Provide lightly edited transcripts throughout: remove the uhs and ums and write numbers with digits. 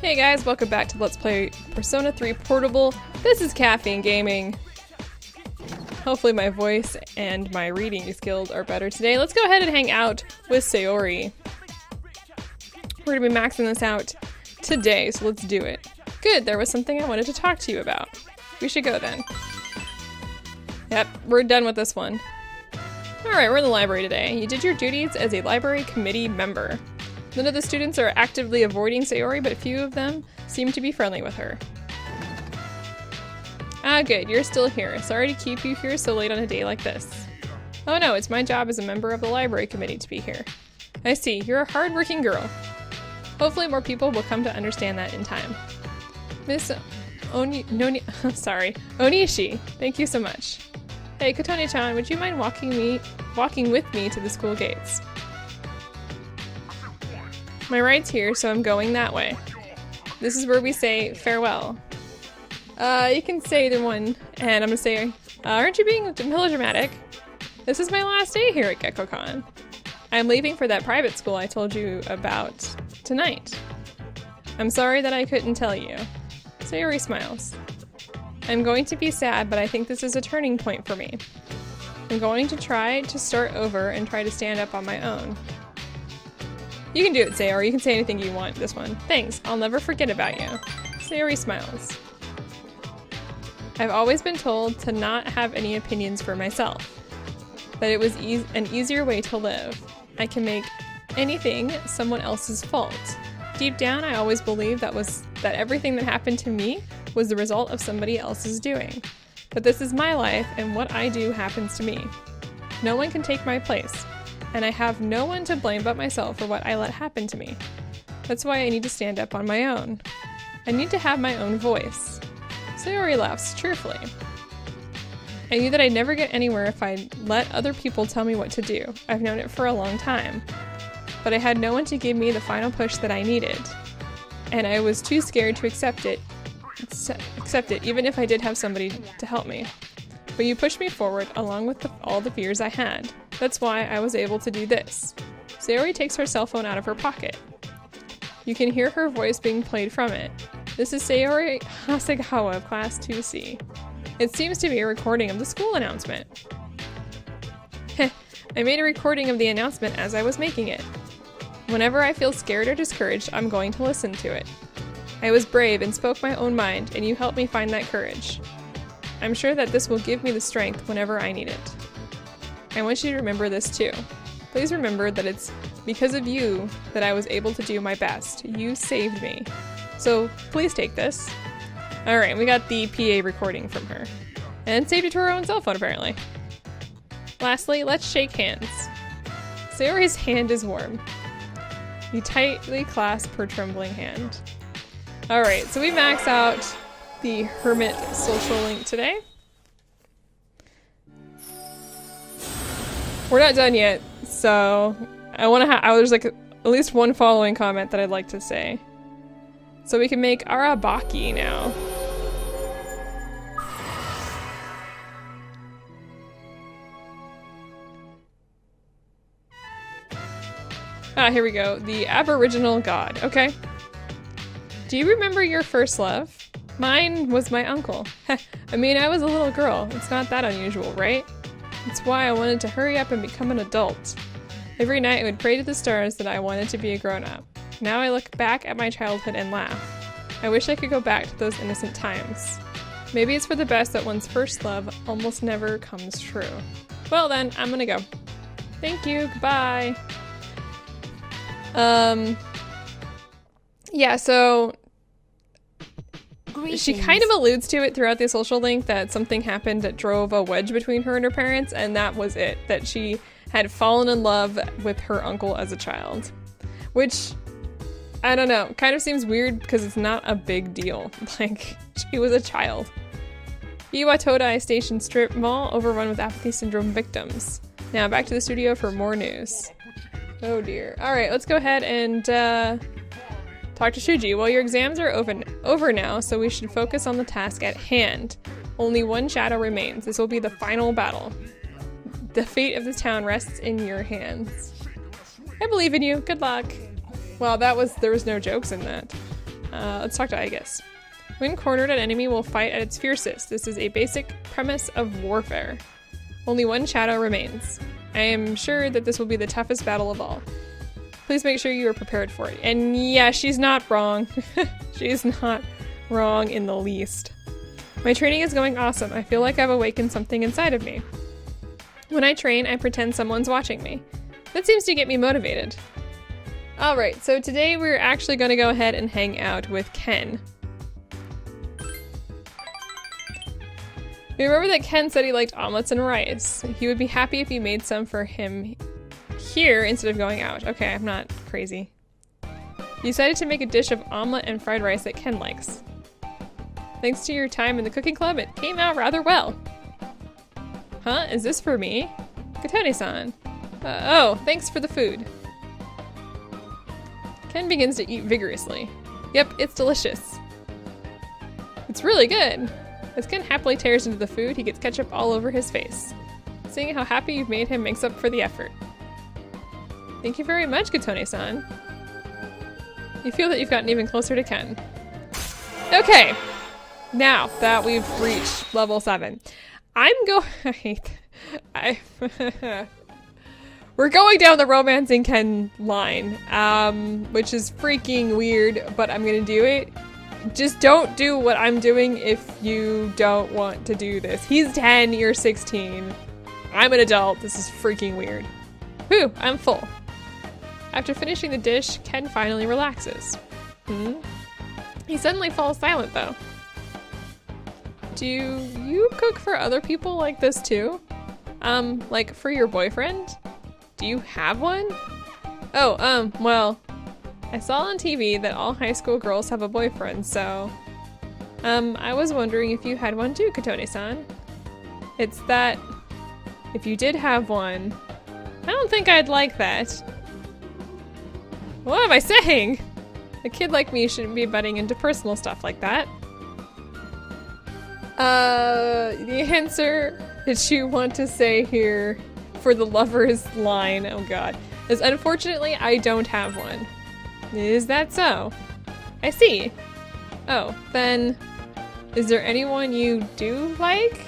Hey guys, welcome back to Let's Play Persona 3 Portable. This is KaffeineGaming. Hopefully my voice and my reading skills are better today. Let's go ahead and hang out with Sayori. We're gonna be maxing this out today, so let's do it. Good, there was something I wanted to talk to you about. We should go then. Yep, we're done with this one. Alright, we're in the library today. You did your duties as a library committee member. None of the students are actively avoiding Sayori, but a few of them seem to be friendly with her. Ah, good, you're still here. Sorry to keep you here so late on a day like this. Oh no, it's my job as a member of the library committee to be here. I see, you're a hard-working girl. Hopefully more people will come to understand that in time. Miss Onishi, thank you so much. Hey, Kotone-chan, would you mind walking with me to the school gates? My ride's here, so I'm going that way. This is where we say farewell. You can say either one, and I'm gonna say, aren't you being melodramatic? This is my last day here at GeckoCon. I'm leaving for that private school I told you about tonight. I'm sorry that I couldn't tell you. Sayori smiles. I'm going to be sad, but I think this is a turning point for me. I'm going to try to start over and try to stand up on my own. You can do it, Sayori. You can say anything you want this one. Thanks. I'll never forget about you. Sayori smiles. I've always been told to not have any opinions for myself. That it was an easier way to live. I can make anything someone else's fault. Deep down, I always believed that everything that happened to me was the result of somebody else's doing. But this is my life, and what I do happens to me. No one can take my place. And I have no one to blame but myself for what I let happen to me. That's why I need to stand up on my own. I need to have my own voice. Sayori laughs cheerfully. I knew that I'd never get anywhere if I let other people tell me what to do. I've known it for a long time. But I had no one to give me the final push that I needed. And I was too scared to accept it, even if I did have somebody to help me. But you pushed me forward along with all the fears I had. That's why I was able to do this. Sayori takes her cell phone out of her pocket. You can hear her voice being played from it. This is Sayori Hasegawa of Class 2C. It seems to be a recording of the school announcement. Heh, I made a recording of the announcement as I was making it. Whenever I feel scared or discouraged, I'm going to listen to it. I was brave and spoke my own mind, and you helped me find that courage. I'm sure that this will give me the strength whenever I need it. I want you to remember this too. Please remember that it's because of you that I was able to do my best. You saved me. So please take this. Alright, we got the PA recording from her. And saved it to her own cell phone apparently. Lastly, let's shake hands. Sayori's hand is warm. You tightly clasp her trembling hand. Alright, so we max out the Hermit social link today. We're not done yet, so I want to there's like at least one following comment that I'd like to say. So we can make Arabaki now. Ah, here we go. The Aboriginal God. Okay. Do you remember your first love? Mine was my uncle. I mean, I was a little girl. It's not that unusual, right? It's why I wanted to hurry up and become an adult. Every night I would pray to the stars that I wanted to be a grown-up. Now I look back at my childhood and laugh. I wish I could go back to those innocent times. Maybe it's for the best that one's first love almost never comes true. Well then, I'm gonna go. Thank you, goodbye. Yeah, so she kind of alludes to it throughout the social link that something happened that drove a wedge between her and her parents, and that was it. That she had fallen in love with her uncle as a child. Which, I don't know, kind of seems weird because it's not a big deal. Like, she was a child. Iwatodai Station Strip Mall overrun with apathy syndrome victims. Now back to the studio for more news. Oh dear. Alright, let's go ahead and talk to Shuji. Well, your exams are over now, so we should focus on the task at hand. Only one shadow remains. This will be the final battle. The fate of the town rests in your hands. I believe in you. Good luck. Well, there was no jokes in that. Let's talk to Aegis. When cornered, an enemy will fight at its fiercest. This is a basic premise of warfare. Only one shadow remains. I am sure that this will be the toughest battle of all. Please make sure you are prepared for it. And yeah, she's not wrong. She's not wrong in the least. My training is going awesome. I feel like I've awakened something inside of me. When I train, I pretend someone's watching me. That seems to get me motivated. Alright, so today we're actually going to go ahead and hang out with Ken. You remember that Ken said he liked omelets and rice. He would be happy if you made some for him here instead of going out. Okay, I'm not crazy. You decided to make a dish of omelet and fried rice that Ken likes. Thanks to your time in the cooking club, it came out rather well. Huh? Is this for me? Katone-san. Oh, thanks for the food. Ken begins to eat vigorously. Yep, it's delicious. It's really good. As Ken happily tears into the food, he gets ketchup all over his face. Seeing how happy you've made him makes up for the effort. Thank you very much, Katone-san. You feel that you've gotten even closer to Ken. Okay, now that we've reached level 7, I'm going... We're going down the romancing Ken line, which is freaking weird, but I'm gonna do it. Just don't do what I'm doing if you don't want to do this. He's 10, you're 16. I'm an adult. This is freaking weird. Whew, I'm full. After finishing the dish, Ken finally relaxes. He suddenly falls silent, though. Do you cook for other people like this, too? Like for your boyfriend? Do you have one? Oh, well... I saw on TV that all high school girls have a boyfriend, so... I was wondering if you had one too, Katone-san. It's that... if you did have one... I don't think I'd like that. What am I saying? A kid like me shouldn't be butting into personal stuff like that. The answer that you want to say here for the lover's line, oh god, is unfortunately I don't have one. Is that so? I see. Oh, then is there anyone you do like?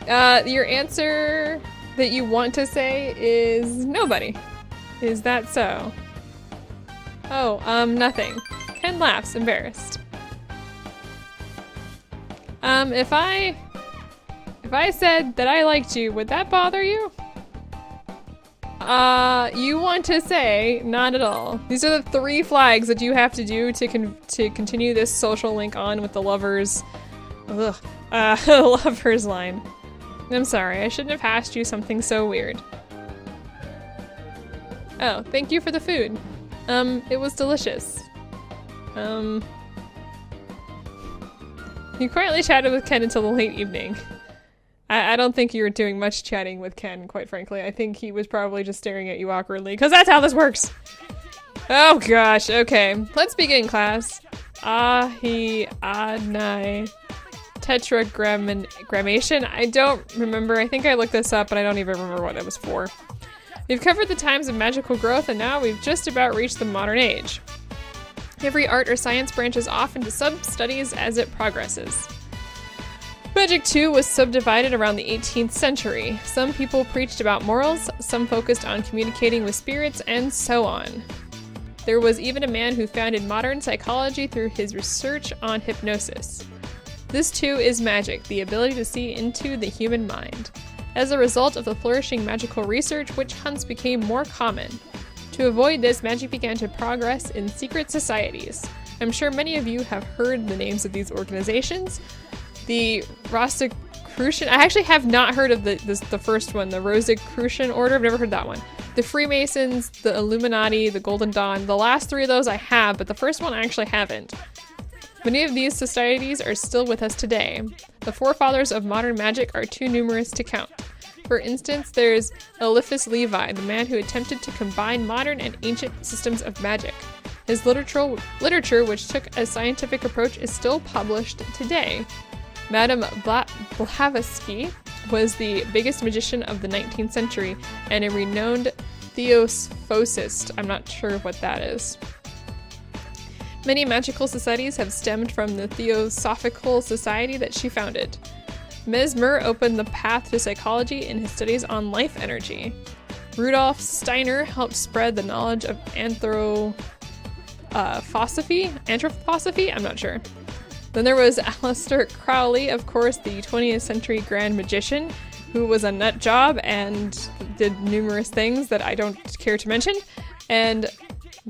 Your answer that you want to say is nobody. Is that so? Oh, nothing. Ken laughs, embarrassed. If I said that I liked you, would that bother you? You want to say, not at all. These are the 3 flags that you have to do to continue this social link on with the lovers, lovers line. I'm sorry, I shouldn't have asked you something so weird. Oh, thank you for the food. It was delicious. You quietly chatted with Ken until the late evening. I don't think you were doing much chatting with Ken, quite frankly. I think he was probably just staring at you awkwardly, because that's how this works! Oh gosh, okay. Let's begin, class. Ahi-anai. Tetragrammation? I don't remember. I think I looked this up, but I don't even remember what it was for. We've covered the times of magical growth, and now we've just about reached the modern age. Every art or science branches off into sub-studies as it progresses. Magic, too, was subdivided around the 18th century. Some people preached about morals, some focused on communicating with spirits, and so on. There was even a man who founded modern psychology through his research on hypnosis. This, too, is magic, the ability to see into the human mind. As a result of the flourishing magical research, witch hunts became more common. To avoid this, magic began to progress in secret societies. I'm sure many of you have heard the names of these organizations. The Rosicrucian, I actually have not heard of the first one, the Rosicrucian Order. I've never heard that one. The Freemasons, the Illuminati, the Golden Dawn. The last 3 of those I have, but the first one I actually haven't. Many of these societies are still with us today. The forefathers of modern magic are too numerous to count. For instance, there's Eliphas Levi, the man who attempted to combine modern and ancient systems of magic. His literature, which took a scientific approach, is still published today. Madame Blavatsky was the biggest magician of the 19th century and a renowned theosophist. I'm not sure what that is. Many magical societies have stemmed from the Theosophical Society that she founded. Mesmer opened the path to psychology in his studies on life energy. Rudolf Steiner helped spread the knowledge of anthroposophy? I'm not sure. Then there was Aleister Crowley, of course, the 20th century Grand Magician, who was a nut job and did numerous things that I don't care to mention. And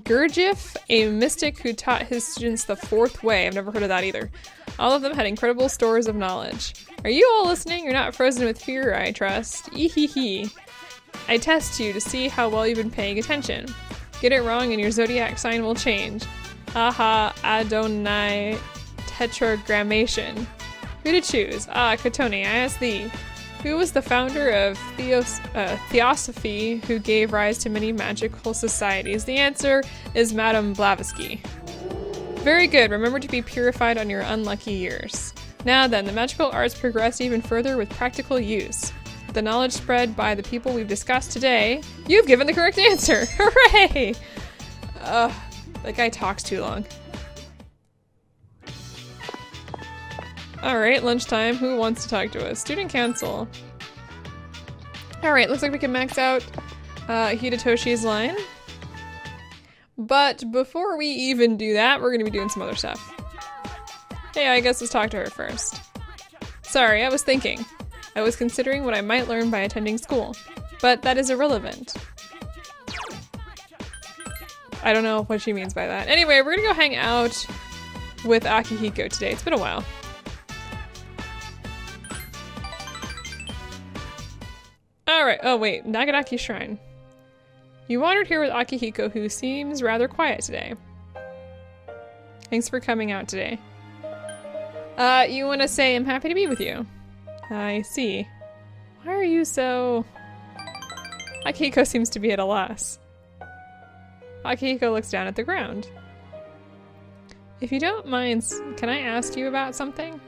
Gurdjieff, a mystic who taught his students the fourth way. I've never heard of that either. All of them had incredible stores of knowledge. Are you all listening? You're not frozen with fear, I trust. Ehehe. I test you to see how well you've been paying attention. Get it wrong and your zodiac sign will change. Aha, Adonai tetragrammation. Who to choose? Ah, Katone, I ask thee. Who was the founder of Theosophy who gave rise to many magical societies? The answer is Madame Blavatsky. Very good. Remember to be purified on your unlucky years. Now then, the magical arts progress even further with practical use. The knowledge spread by the people we've discussed today. You've given the correct answer! Hooray! That guy talks too long. Alright, lunchtime. Who wants to talk to us? Student council. Alright, looks like we can max out Hidetoshi's line. But before we even do that, we're gonna be doing some other stuff. Hey, I guess let's talk to her first. Sorry, I was thinking. I was considering what I might learn by attending school. But that is irrelevant. I don't know what she means by that. Anyway, we're gonna go hang out with Akihiko today. It's been a while. Alright, oh wait, Nagadaki Shrine. You wandered here with Akihiko, who seems rather quiet today. Thanks for coming out today. You want to say I'm happy to be with you. I see. Why are you so... Akihiko seems to be at a loss. Akihiko looks down at the ground. If you don't mind, can I ask you about something?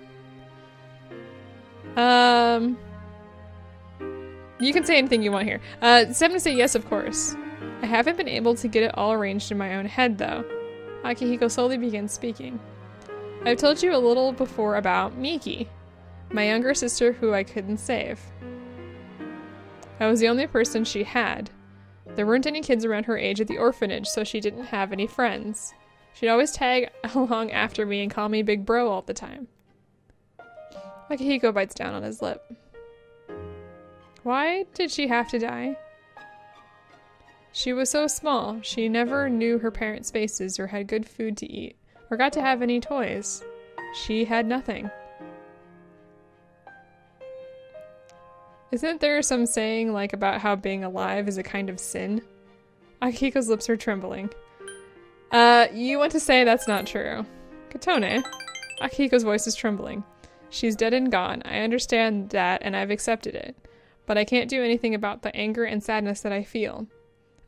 You can say anything you want here. I'm gonna say yes, of course. I haven't been able to get it all arranged in my own head, though. Akihiko slowly begins speaking. I've told you a little before about Miki, my younger sister who I couldn't save. I was the only person she had. There weren't any kids around her age at the orphanage, so she didn't have any friends. She'd always tag along after me and call me Big Bro all the time. Akihiko bites down on his lip. Why did she have to die? She was so small, she never knew her parents' faces or had good food to eat, or got to have any toys. She had nothing. Isn't there some saying, like, about how being alive is a kind of sin? Akihiko's lips are trembling. You want to say that's not true. Katone? Akihiko's voice is trembling. She's dead and gone. I understand that, and I've accepted it. But I can't do anything about the anger and sadness that I feel.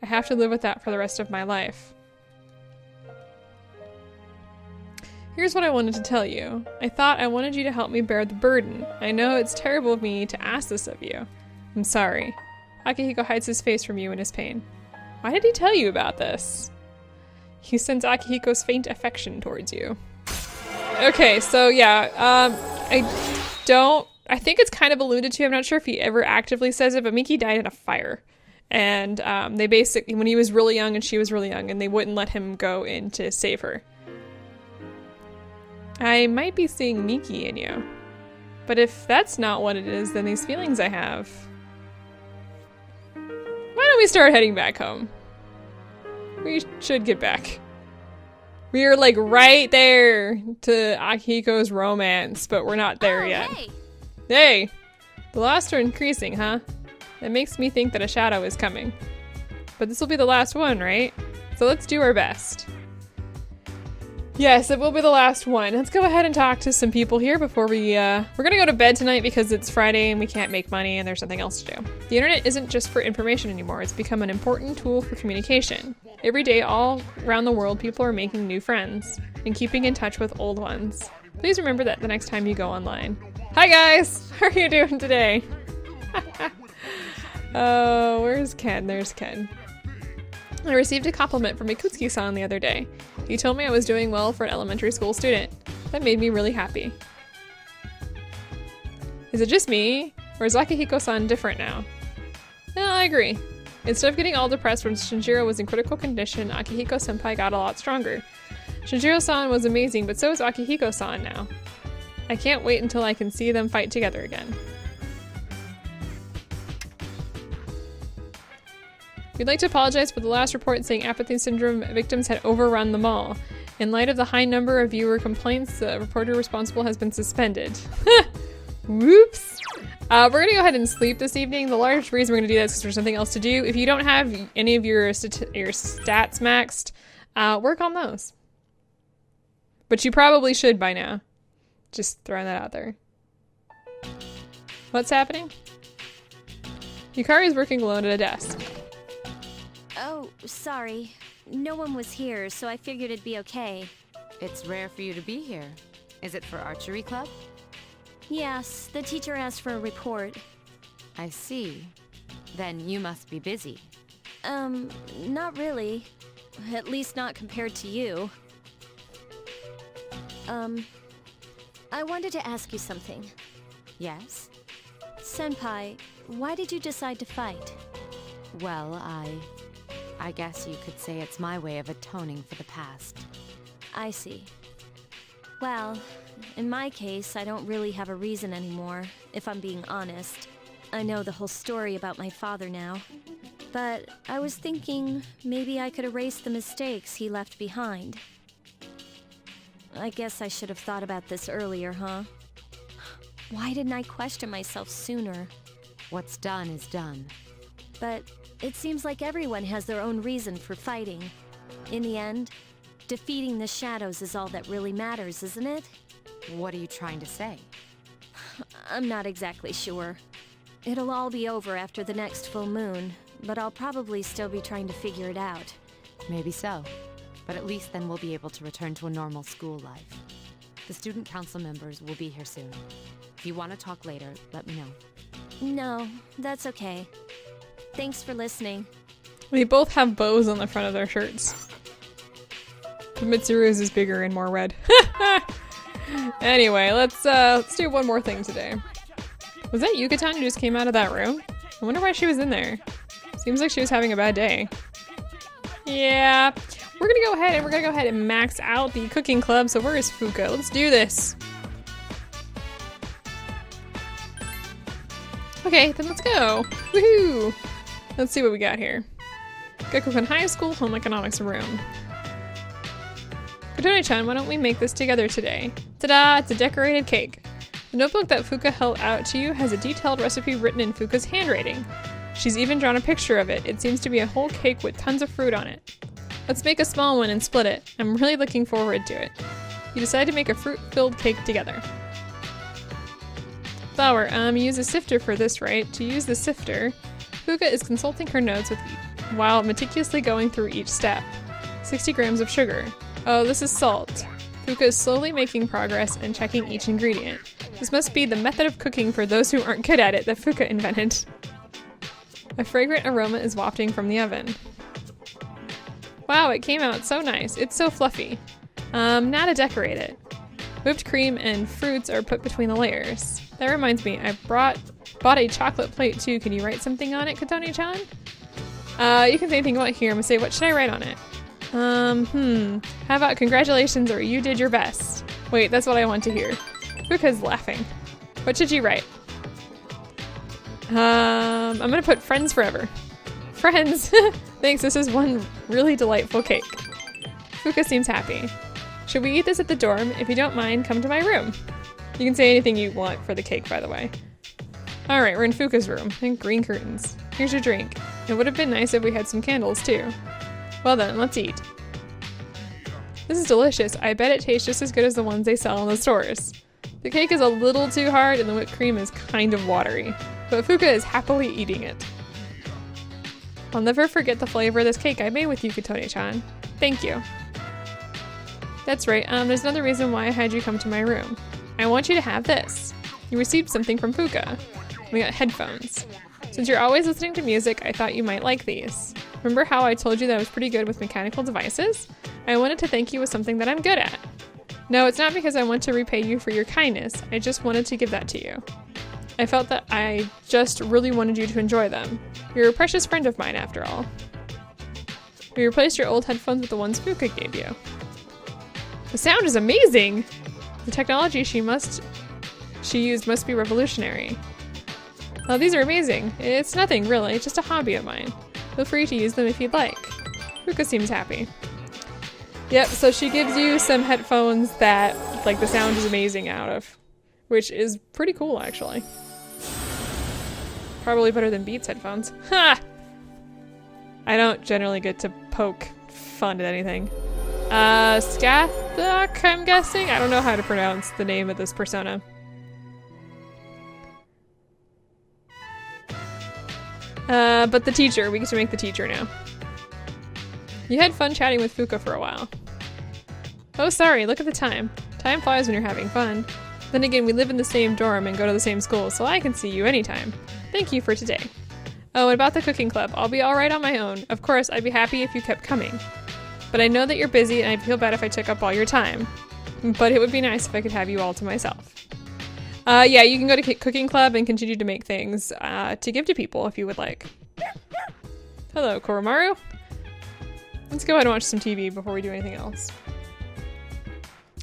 I have to live with that for the rest of my life. Here's what I wanted to tell you. I thought I wanted you to help me bear the burden. I know it's terrible of me to ask this of you. I'm sorry. Akihiko hides his face from you in his pain. Why did he tell you about this? He sends Akihiko's faint affection towards you. Okay, so yeah, I think it's kind of alluded to. I'm not sure if he ever actively says it, but Miki died in a fire. And they basically, when he was really young and she was really young, and they wouldn't let him go in to save her. I might be seeing Miki in you. But if that's not what it is, then these feelings I have... Why don't we start heading back home? We should get back. We are like right there to Akihiko's romance, but we're not there yet. Hey. Hey! The lost are increasing, huh? That makes me think that a shadow is coming. But this will be the last one, right? So let's do our best. Yes, it will be the last one. Let's go ahead and talk to some people here before we're gonna go to bed tonight because it's Friday and we can't make money and there's something else to do. The internet isn't just for information anymore. It's become an important tool for communication. Every day, all around the world, people are making new friends and keeping in touch with old ones. Please remember that the next time you go online. Hi guys! How are you doing today? Oh, where's Ken? There's Ken. I received a compliment from Ikutsuki-san the other day. He told me I was doing well for an elementary school student. That made me really happy. Is it just me, or is Akihiko-san different now? No, I agree. Instead of getting all depressed when Shinjiro was in critical condition, Akihiko-senpai got a lot stronger. Shinjiro-san was amazing, but so is Akihiko-san now. I can't wait until I can see them fight together again. We'd like to apologize for the last report saying apathy syndrome victims had overrun the mall. In light of the high number of viewer complaints, the reporter responsible has been suspended. Whoops! We're gonna go ahead and sleep this evening. The large reason we're gonna do that is because there's nothing else to do. If you don't have any of your stats maxed, work on those. But you probably should by now. Just throwing that out there. What's happening? Yukari is working alone at a desk. Oh, sorry. No one was here, so I figured it'd be okay. It's rare for you to be here. Is it for archery club? Yes, the teacher asked for a report. I see. Then you must be busy. Not really. At least not compared to you. I wanted to ask you something. Yes? Senpai, why did you decide to fight? Well, I guess you could say it's my way of atoning for the past. I see. Well, in my case, I don't really have a reason anymore, if I'm being honest. I know the whole story about my father now. But I was thinking maybe I could erase the mistakes he left behind. I guess I should have thought about this earlier, huh? Why didn't I question myself sooner? What's done is done. But it seems like everyone has their own reason for fighting. In the end, defeating the shadows is all that really matters, isn't it? What are you trying to say? I'm not exactly sure. It'll all be over after the next full moon, but I'll probably still be trying to figure it out. Maybe so. But at least then we'll be able to return to a normal school life. The student council members will be here soon. If you want to talk later, let me know. No, that's okay. Thanks for listening. They both have bows on the front of their shirts. The Mitsuru's is bigger and more red. Anyway, let's do one more thing today. Was that Yucatan who just came out of that room? I wonder why she was in there. Seems like she was having a bad day. Yeah, we're gonna go ahead and max out the cooking club. So where is Fuka? Let's do this. Okay, then let's go. Woohoo! Let's see what we got here. Gakukan High School Home Economics Room. Kotone-chan, why don't we make this together today? Ta-da! It's a decorated cake. The notebook that Fuka held out to you has a detailed recipe written in Fuka's handwriting. She's even drawn a picture of it. It seems to be a whole cake with tons of fruit on it. Let's make a small one and split it. I'm really looking forward to it. You decide to make a fruit-filled cake together. Flour, use a sifter for this, right? To use the sifter, Fuka is consulting her notes while meticulously going through each step. 60 grams of sugar. Oh, this is salt. Fuka is slowly making progress and checking each ingredient. This must be the method of cooking for those who aren't good at it that Fuka invented. A fragrant aroma is wafting from the oven. Wow, it came out so nice. It's so fluffy. Now to decorate it. Whipped cream and fruits are put between the layers. That reminds me, I bought a chocolate plate too. Can you write something on it, Kotone-chan? You can say anything you want here. I'm gonna say, what should I write on it? How about congratulations or you did your best? Wait, that's what I want to hear. Fuka's laughing. What should you write? I'm gonna put friends forever. Friends! Thanks, this is one really delightful cake. Fuka seems happy. Should we eat this at the dorm? If you don't mind, come to my room. You can say anything you want for the cake, by the way. Alright, we're in Fuka's room. And green curtains. Here's your drink. It would have been nice if we had some candles, too. Well then, let's eat. This is delicious. I bet it tastes just as good as the ones they sell in the stores. The cake is a little too hard and the whipped cream is kind of watery. But Fuka is happily eating it. I'll never forget the flavor of this cake I made with you, Kotone-chan. Thank you. That's right, there's another reason why I had you come to my room. I want you to have this. You received something from Fuka. We got headphones. Since you're always listening to music, I thought you might like these. Remember how I told you that I was pretty good with mechanical devices? I wanted to thank you with something that I'm good at. No, it's not because I want to repay you for your kindness. I just wanted to give that to you. I felt that I just really wanted you to enjoy them. You're a precious friend of mine, after all. We replaced your old headphones with the ones Fuka gave you. The sound is amazing! The technology she used must be revolutionary. Oh, these are amazing. It's nothing, really. It's just a hobby of mine. Feel free to use them if you'd like. Fuka seems happy. Yep, so she gives you some headphones that, like, the sound is amazing out of. Which is pretty cool, actually. Probably better than Beats headphones. Ha! I don't generally get to poke fun at anything. Skathok, I'm guessing? I don't know how to pronounce the name of this persona. But the teacher, we get to make the teacher now. You had fun chatting with Fuka for a while. Oh, sorry, look at the time. Time flies when you're having fun. Then again, we live in the same dorm and go to the same school, so I can see you anytime. Thank you for today. Oh, and about the cooking club, I'll be alright on my own. Of course, I'd be happy if you kept coming. But I know that you're busy and I feel bad if I took up all your time. But it would be nice if I could have you all to myself. Yeah, you can go to cooking club and continue to make things to give to people if you would like. Hello, Koromaru. Let's go ahead and watch some TV before we do anything else.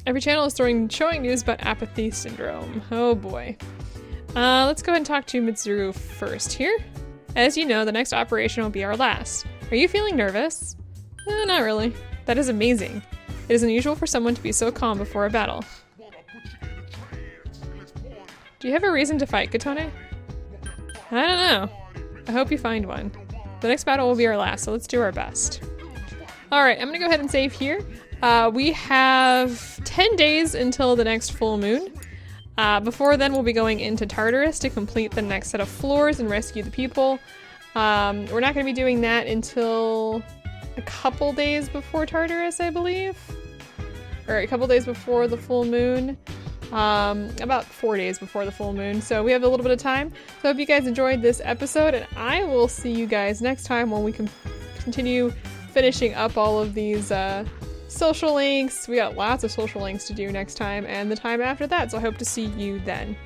Every channel is showing news about apathy syndrome. Oh boy. Let's go ahead and talk to Mitsuru first here. As you know, the next operation will be our last. Are you feeling nervous? Not really. That is amazing. It is unusual for someone to be so calm before a battle. Do you have a reason to fight, Katone? I don't know. I hope you find one. The next battle will be our last, so let's do our best. Alright, I'm gonna go ahead and save here. We have 10 days until the next full moon. Before then, we'll be going into Tartarus to complete the next set of floors and rescue the people. We're not going to be doing that until a couple days before Tartarus, I believe. Or a couple days before the full moon. About 4 days before the full moon. So we have a little bit of time. So I hope you guys enjoyed this episode, and I will see you guys next time when we can continue finishing up all of these social links. We got lots of social links to do next time and the time after that, so I hope to see you then.